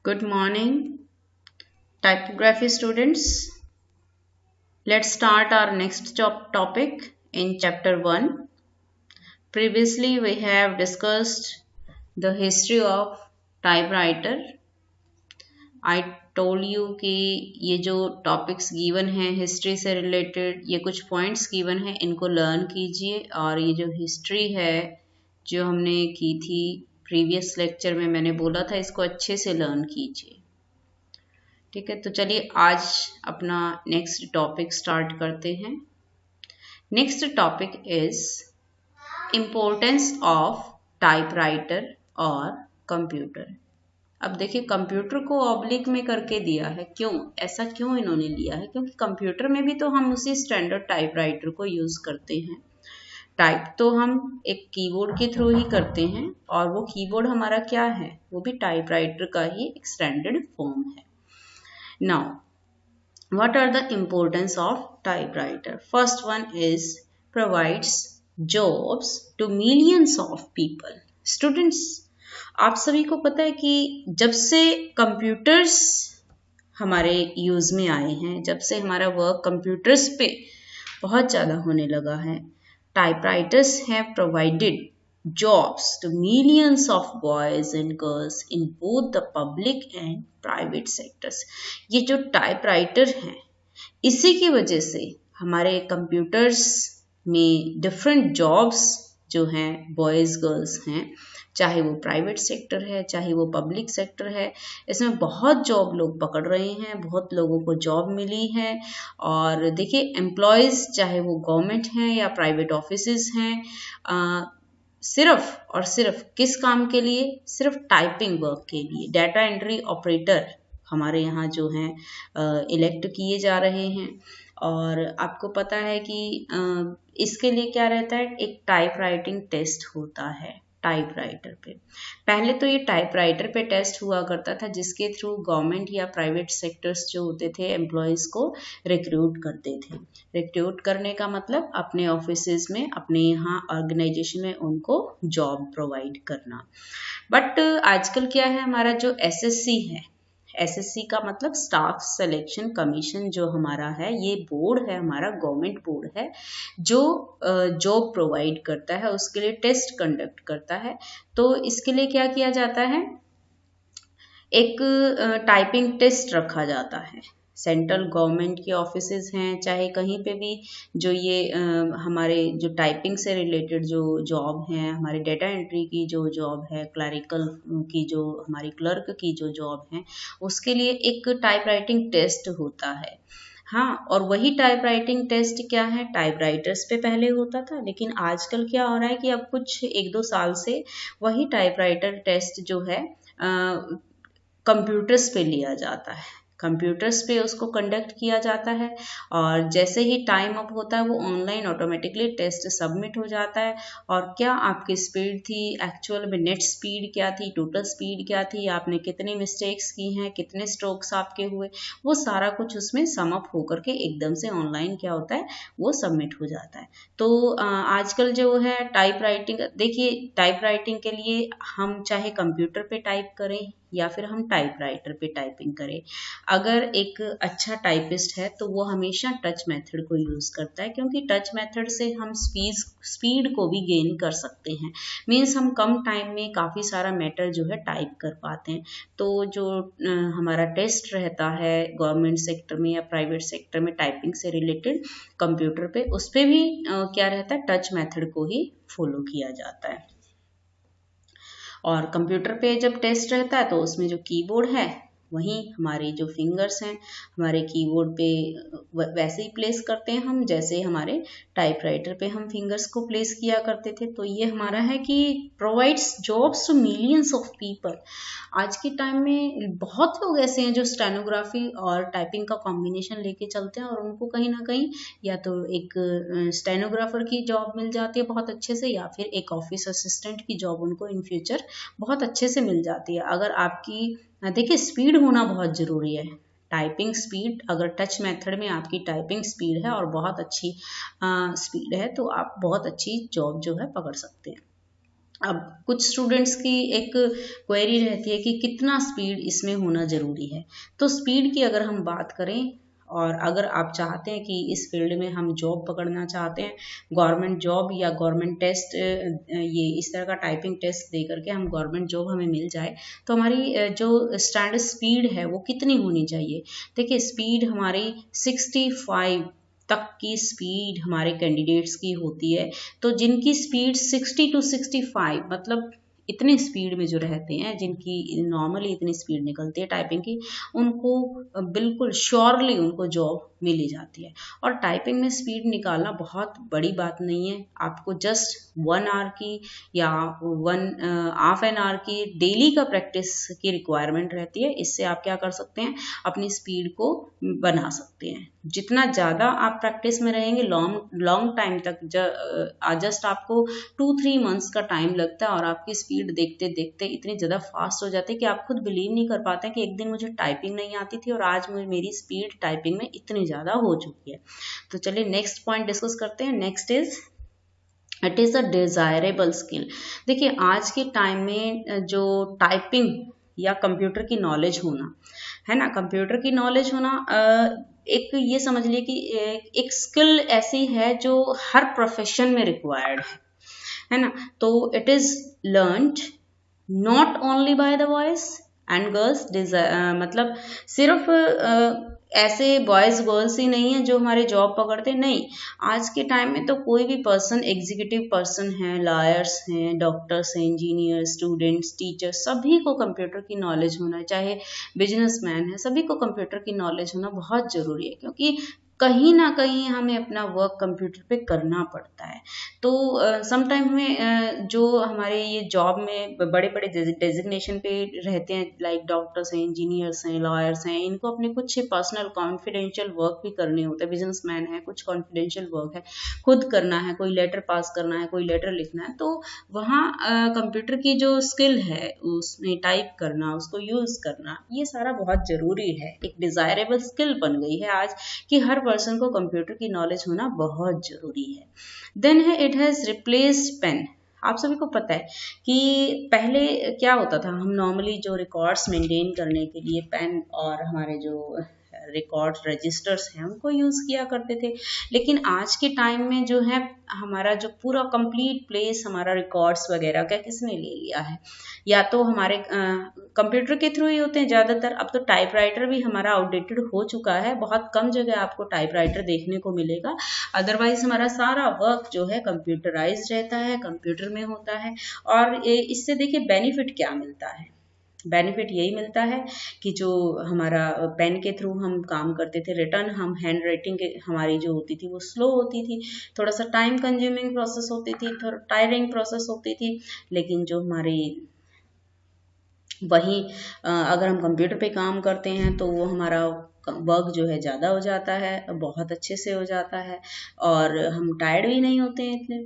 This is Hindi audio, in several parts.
Good morning, typography students. Let's start our next topic in chapter 1. Previously, we have discussed the history of typewriter. I told you कि ये जो टॉपिक्स गिवन हैं हिस्ट्री से रिलेटेड, ये कुछ पॉइंट्स गिवन हैं, इनको लर्न कीजिए। और ये जो हिस्ट्री है जो हमने की थी प्रीवियस लेक्चर में, मैंने बोला था इसको अच्छे से लर्न कीजिए। ठीक है, तो चलिए आज अपना नेक्स्ट टॉपिक स्टार्ट करते हैं। Next topic is importance of typewriter और कंप्यूटर। अब देखिए, कंप्यूटर को ऑब्लिक में करके दिया है, क्यों ऐसा क्यों इन्होंने लिया है? क्योंकि कंप्यूटर में भी तो हम उसी स्टैंडर्ड टाइपराइटर को यूज करते हैं। टाइप तो हम एक कीबोर्ड के थ्रू ही करते हैं, और वो कीबोर्ड हमारा क्या है? वो भी टाइपराइटर का ही एक स्टैंडर्ड फॉर्म है। Now, what are the importance of typewriter? First one is provides jobs to millions of people. Students, आप सभी को पता है कि जब से कंप्यूटर्स हमारे यूज में आए हैं, जब से हमारा वर्क कंप्यूटर्स पे बहुत ज़्यादा होने लगा है, typewriters have provided jobs to millions of boys and girls in both the public and private sectors. ये जो टाइपराइटर हैं, इसी की वजह से हमारे कंप्यूटर्स में डिफरेंट जॉब्स जो हैं बॉयज़ गर्ल्स हैं, चाहे वो प्राइवेट सेक्टर है चाहे वो पब्लिक सेक्टर है, इसमें बहुत जॉब लोग पकड़ रहे हैं, बहुत लोगों को जॉब मिली है। और देखिए, एम्प्लॉयज़ चाहे वो गवर्नमेंट हैं या प्राइवेट ऑफिसेज हैं, सिर्फ और सिर्फ किस काम के लिए? सिर्फ टाइपिंग वर्क के लिए। डाटा एंट्री ऑपरेटर हमारे यहाँ जो हैं इलेक्ट किए जा रहे हैं। और आपको पता है कि इसके लिए क्या रहता है? एक टाइप राइटिंग टेस्ट होता है टाइपराइटर पे। पहले तो ये टाइपराइटर पे टेस्ट हुआ करता था, जिसके थ्रू गवर्नमेंट या प्राइवेट सेक्टर्स जो होते थे एम्प्लॉयज़ को रिक्रूट करते थे। रिक्रूट करने का मतलब अपने ऑफिसेज में, अपने यहाँ ऑर्गेनाइजेशन में उनको जॉब प्रोवाइड करना। बट आजकल क्या है, हमारा जो एसएससी है, एसएससी का मतलब स्टाफ सिलेक्शन कमीशन जो हमारा है, ये बोर्ड है हमारा, गवर्नमेंट बोर्ड है जो जॉब प्रोवाइड करता है, उसके लिए टेस्ट कंडक्ट करता है। तो इसके लिए क्या किया जाता है? एक टाइपिंग टेस्ट रखा जाता है। सेंट्रल गवर्नमेंट के ऑफिसेज हैं, चाहे कहीं पे भी, जो ये हमारे जो टाइपिंग से रिलेटेड जो जॉब हैं, हमारे डेटा एंट्री की जो जॉब है, क्लरिकल की जो हमारी क्लर्क की जो जॉब है, उसके लिए एक टाइप राइटिंग टेस्ट होता है। हाँ, और वही टाइप राइटिंग टेस्ट क्या है, टाइपराइटर्स पे पहले होता था, लेकिन आजकल क्या हो रहा है कि अब कुछ 1-2 साल से वही टाइपराइटर टेस्ट जो है कंप्यूटर्स पे लिया जाता है। कंप्यूटर्स पे उसको कंडक्ट किया जाता है, और जैसे ही टाइम अप होता है वो ऑनलाइन ऑटोमेटिकली टेस्ट सबमिट हो जाता है। और क्या आपकी स्पीड थी, एक्चुअल में नेट स्पीड क्या थी, टोटल स्पीड क्या थी, आपने कितनी मिस्टेक्स की हैं, कितने स्ट्रोक्स आपके हुए, वो सारा कुछ उसमें सम अप होकर के एकदम से ऑनलाइन क्या होता है, वो सबमिट हो जाता है। तो आजकल जो है टाइप राइटिंग, देखिए टाइप राइटिंग के लिए हम चाहे कंप्यूटर पे टाइप करें या फिर हम टाइपराइटर पे टाइपिंग करें, अगर एक अच्छा टाइपिस्ट है तो वो हमेशा टच मेथड को यूज़ करता है, क्योंकि टच मेथड से हम स्पीड को भी गेन कर सकते हैं। मीन्स हम कम टाइम में काफ़ी सारा मैटर जो है टाइप कर पाते हैं। तो जो हमारा टेस्ट रहता है गवर्नमेंट सेक्टर में या प्राइवेट सेक्टर में टाइपिंग से रिलेटेड कंप्यूटर पे, उस पर भी क्या रहता है, टच मेथड को ही फॉलो किया जाता है। और कंप्यूटर पे जब टेस्ट रहता है तो उसमें जो कीबोर्ड है वहीं हमारे जो फिंगर्स हैं हमारे कीबोर्ड पे वैसे ही प्लेस करते हैं हम, जैसे हमारे टाइपराइटर पे हम फिंगर्स को प्लेस किया करते थे। तो ये हमारा है कि provides jobs to millions of people. आज के टाइम में बहुत लोग ऐसे हैं जो स्टेनोग्राफी और टाइपिंग का कॉम्बिनेशन लेके चलते हैं, और उनको कहीं ना कहीं या तो एक स्टेनोग्राफर की जॉब मिल जाती है बहुत अच्छे से, या फिर एक ऑफिस असिस्टेंट की जॉब उनको इन फ्यूचर बहुत अच्छे से मिल जाती है। अगर आपकी, देखिए, स्पीड होना बहुत ज़रूरी है। टाइपिंग स्पीड, अगर टच मेथड में आपकी टाइपिंग स्पीड है और बहुत अच्छी स्पीड है तो आप बहुत अच्छी जॉब जो है पकड़ सकते हैं। अब कुछ स्टूडेंट्स की एक क्वेरी रहती है कि कितना स्पीड इसमें होना ज़रूरी है। तो स्पीड की अगर हम बात करें, और अगर आप चाहते हैं कि इस फील्ड में हम जॉब पकड़ना चाहते हैं, गवर्नमेंट जॉब या गवर्नमेंट टेस्ट, ये इस तरह का टाइपिंग टेस्ट दे करके हम गवर्नमेंट जॉब हमें मिल जाए, तो हमारी जो स्टैंडर्ड स्पीड है वो कितनी होनी चाहिए। देखिए स्पीड हमारी 65 तक की स्पीड हमारे कैंडिडेट्स की होती है। तो जिनकी स्पीड 60 to 65, मतलब इतने स्पीड में जो रहते हैं, जिनकी नॉर्मली इतनी स्पीड निकलती है टाइपिंग की, उनको बिल्कुल श्योरली उनको जॉब मिल ही जाती है। और टाइपिंग में स्पीड निकालना बहुत बड़ी बात नहीं है। आपको जस्ट 1 आवर की या हाफ एन आवर की डेली का प्रैक्टिस की रिक्वायरमेंट रहती है। इससे आप क्या कर सकते हैं, अपनी स्पीड को बना सकते हैं। जितना ज़्यादा आप प्रैक्टिस में रहेंगे, लॉन्ग टाइम तक, जस्ट आपको 2-3 मंथ्स का टाइम लगता है और आपकी स्पीड देखते देखते इतनी ज़्यादा फास्ट हो जाती है कि आप खुद बिलीव नहीं कर पाते कि एक दिन मुझे टाइपिंग नहीं आती थी और आज मेरी स्पीड टाइपिंग में इतनी ज़्यादा हो चुकी है। तो चलिए नेक्स्ट पॉइंट डिस्कस करते हैं। Next is it is a desirable skill. देखिए आज के टाइम में जो टाइपिंग या कंप्यूटर की नॉलेज होना है ना, कंप्यूटर की नॉलेज होना एक ये समझ लिए कि एक स्किल ऐसी है जो हर प्रोफेशन में रिक्वायर्ड है ना। तो it is learned not only by the boys and girls, मतलब सिर्फ ऐसे बॉयज़ गर्ल्स ही नहीं है जो हमारे जॉब पकड़ते, नहीं। आज के टाइम में तो कोई भी पर्सन, एग्जीक्यूटिव पर्सन है, लॉयर्स हैं, डॉक्टर्स हैं, इंजीनियर, स्टूडेंट्स, टीचर्स, सभी को कंप्यूटर की नॉलेज होना, चाहे बिजनेसमैन है, सभी को कंप्यूटर की नॉलेज होना बहुत ज़रूरी है। क्योंकि कहीं ना कहीं हमें अपना वर्क कंप्यूटर पे करना पड़ता है। तो समटाइम हमें जो हमारे ये जॉब में बड़े बड़े डेजिग्नेशन पे रहते हैं, लाइक डॉक्टर्स हैं, इंजीनियर्स हैं, लॉयर्स हैं, इनको अपने कुछ पर्सनल कॉन्फिडेंशियल वर्क भी करने होते हैं। बिजनेसमैन है, कुछ कॉन्फिडेंशियल वर्क है खुद करना है, कोई लेटर पास करना है, कोई लेटर लिखना है, तो वहाँ कंप्यूटर की जो स्किल है उसमें टाइप करना, उसको यूज़ करना, ये सारा बहुत ज़रूरी है। एक डिज़ायरेबल स्किल बन गई है आज कि हर पर्सन को कंप्यूटर की नॉलेज होना बहुत ज़रूरी है। देन है इट हैज़ रिप्लेस्ड पेन। आप सभी को पता है कि पहले क्या होता था, हम नॉर्मली जो रिकॉर्ड्स मेंटेन करने के लिए पेन और हमारे जो रिकॉर्ड रजिस्टर्स हैं उनको यूज़ किया करते थे। लेकिन आज के टाइम में जो है हमारा जो पूरा कंप्लीट प्लेस हमारा रिकॉर्ड्स वगैरह का किसने ले लिया है, या तो हमारे कंप्यूटर के थ्रू ही होते हैं ज़्यादातर। अब तो टाइपराइटर भी हमारा आउटडेटेड हो चुका है, बहुत कम जगह आपको टाइपराइटर देखने को मिलेगा। अदरवाइज हमारा सारा वर्क जो है कंप्यूटराइज रहता है, कंप्यूटर में होता है। और इससे देखिए बेनिफिट क्या मिलता है, बेनिफिट यही मिलता है कि जो हमारा पेन के थ्रू हम काम करते थे, रिटर्न हम हैंड राइटिंग हमारी जो होती थी वो स्लो होती थी, थोड़ा सा टाइम कंज्यूमिंग प्रोसेस होती थी, थोड़ा टायरिंग प्रोसेस होती थी। लेकिन जो हमारी वही अगर हम कंप्यूटर पे काम करते हैं तो वो हमारा वर्क जो है ज़्यादा हो जाता है, बहुत अच्छे से हो जाता है और हम टायर्ड भी नहीं होते हैं इतने।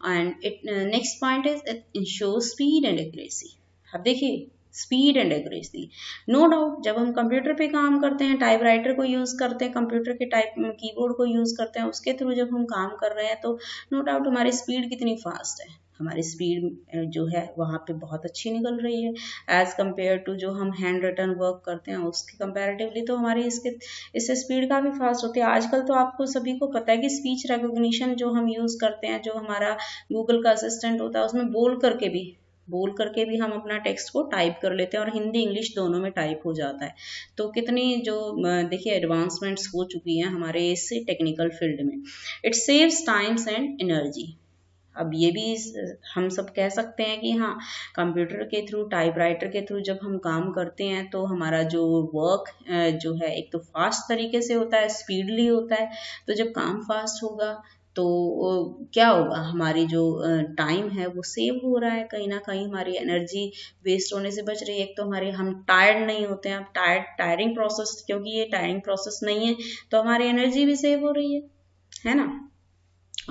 And it next point is it ensure speed and accuracy. अब देखिए speed and accuracy, no doubt जब हम कंप्यूटर पे काम करते हैं, टाइपराइटर को यूज़ करते हैं, कंप्यूटर के कीबोर्ड को यूज़ करते हैं, उसके थ्रू जब हम काम कर रहे हैं तो नो डाउट हमारी स्पीड कितनी फास्ट है, हमारी स्पीड जो है वहाँ पे बहुत अच्छी निकल रही है एज कम्पेयर टू जो हम हैंड रिटन वर्क करते हैं उसके कंपैरेटिवली। तो हमारी इससे स्पीड काफ़ी फास्ट होती है। आजकल तो आपको सभी को पता है कि स्पीच रिकॉग्निशन जो हम यूज़ करते हैं, जो हमारा गूगल का असिस्टेंट होता है, उसमें बोल करके भी हम अपना टेक्स्ट को टाइप कर लेते हैं और हिंदी इंग्लिश दोनों में टाइप हो जाता है। तो कितनी जो देखिए एडवांसमेंट्स हो चुकी हैं हमारे इससे टेक्निकल फील्ड में। It saves times and energy. अब ये भी हम सब कह सकते हैं कि हाँ, कंप्यूटर के थ्रू, टाइपराइटर के थ्रू जब हम काम करते हैं तो हमारा जो वर्क जो है एक तो फास्ट तरीके से होता है, स्पीडली होता है। तो जब काम फास्ट होगा तो क्या होगा, हमारी जो टाइम है वो सेव हो रहा है, कहीं ना कहीं हमारी एनर्जी वेस्ट होने से बच रही है। एक तो हमारे हम टायर्ड नहीं होते हैं, टायरिंग प्रोसेस, क्योंकि ये टायरिंग प्रोसेस नहीं है तो हमारी एनर्जी भी सेव हो रही है ना।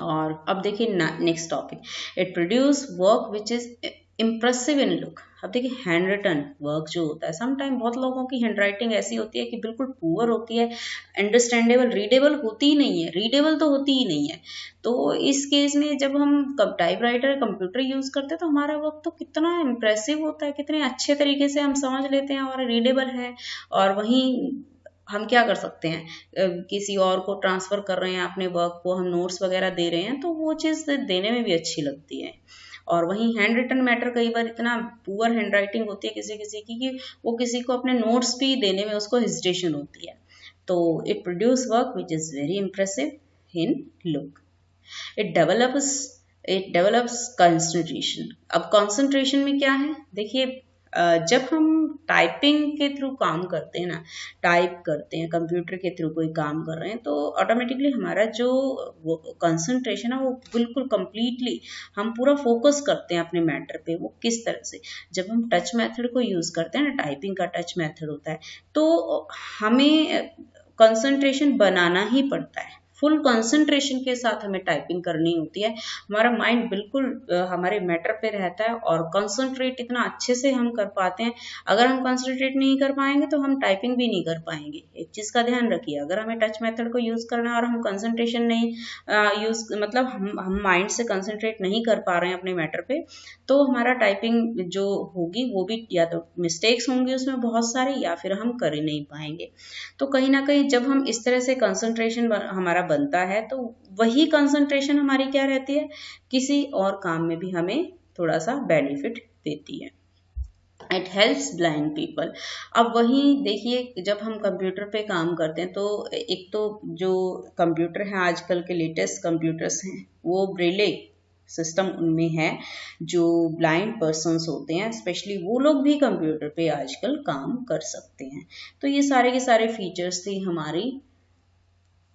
और अब देखिए next topic, it produce work which is impressive in look. अब देखिए हैंड रिटन वर्क जो होता है, समटाइम बहुत लोगों की हैंड राइटिंग ऐसी होती है कि बिल्कुल पुअर होती है, अंडरस्टैंडेबल रीडेबल होती ही नहीं है, रीडेबल तो होती ही नहीं है। तो इस केस में जब हम टाइपराइटर कंप्यूटर यूज करते हैं तो हमारा वर्क तो कितना इम्प्रेसिव होता है, कितने अच्छे तरीके से हम समझ लेते हैं और रीडेबल है। और वहीं हम क्या कर सकते हैं, किसी और को ट्रांसफर कर रहे हैं अपने वर्क को, हम नोट्स वगैरह दे रहे हैं तो वो चीज़ देने में भी अच्छी लगती है। और वहीं हैंड रिटन मैटर, कई बार इतना पुअर हैंड राइटिंग होती है किसी किसी की कि वो किसी को अपने नोट्स भी देने में उसको हेजिटेशन होती है। तो it produce work which is very impressive in look. It develops it develops concentration. अब कंसंट्रेशन में क्या है, देखिए जब हम टाइपिंग के थ्रू काम करते हैं ना, टाइप करते हैं कंप्यूटर के थ्रू कोई काम कर रहे हैं, तो ऑटोमेटिकली हमारा जो कंसंट्रेशन है वो बिल्कुल कंप्लीटली हम पूरा फोकस करते हैं अपने मैटर पे। वो किस तरह से, जब हम टच मेथड को यूज करते हैं ना, टाइपिंग का टच मेथड होता है, तो हमें कंसंट्रेशन बनाना ही पड़ता है। फुल कंसंट्रेशन के साथ हमें टाइपिंग करनी होती है। हमारा माइंड बिल्कुल हमारे मैटर पे रहता है और कंसंट्रेट इतना अच्छे से हम कर पाते हैं। अगर हम कंसंट्रेट नहीं कर पाएंगे तो हम टाइपिंग भी नहीं कर पाएंगे। एक चीज का ध्यान रखिए, अगर हमें टच मेथड को यूज करना है और हम कंसंट्रेशन नहीं यूज, मतलब हम माइंड से कंसंट्रेट नहीं कर पा रहे हैं अपने मैटर पे, तो हमारा टाइपिंग जो होगी वो भी या तो मिस्टेक्स होंगे उसमें बहुत सारे, या फिर हम कर ही नहीं पाएंगे। तो कहीं ना कहीं जब हम इस तरह से कंसंट्रेशन हमारा बनता है तो वही कंसंट्रेशन हमारी क्या रहती है, किसी और काम में भी हमें थोड़ा सा बेनिफिट देती है। It helps blind people. अब वही देखिए, जब हम कंप्यूटर पे काम करते हैं तो एक तो जो कंप्यूटर है, आजकल के लेटेस्ट कंप्यूटर्स हैं वो ब्रेले सिस्टम उनमें है। जो ब्लाइंड पर्सन्स होते हैं स्पेशली, वो लोग भी कंप्यूटर पे आजकल काम कर सकते हैं। तो ये सारे के सारे फीचर्स थी हमारी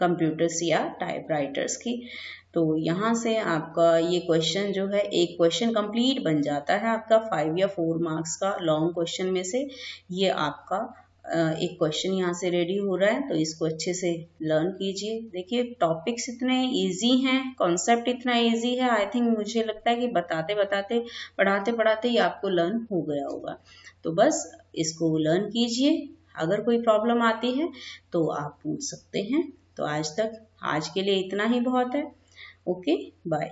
कंप्यूटर्स या टाइपराइटर्स की। तो यहाँ से आपका ये क्वेश्चन जो है, एक क्वेश्चन कंप्लीट बन जाता है आपका 5 या 4 मार्क्स का लॉन्ग क्वेश्चन में से। ये आपका एक क्वेश्चन यहाँ से रेडी हो रहा है, तो इसको अच्छे से लर्न कीजिए। देखिए टॉपिक्स इतने इजी हैं, कॉन्सेप्ट इतना इजी है, आई थिंक मुझे लगता है कि बताते बताते पढ़ाते पढ़ाते ही आपको लर्न हो गया होगा। तो बस इसको लर्न कीजिए। अगर कोई प्रॉब्लम आती है तो आप पूछ सकते हैं। तो आज के लिए इतना ही बहुत है। Okay, bye.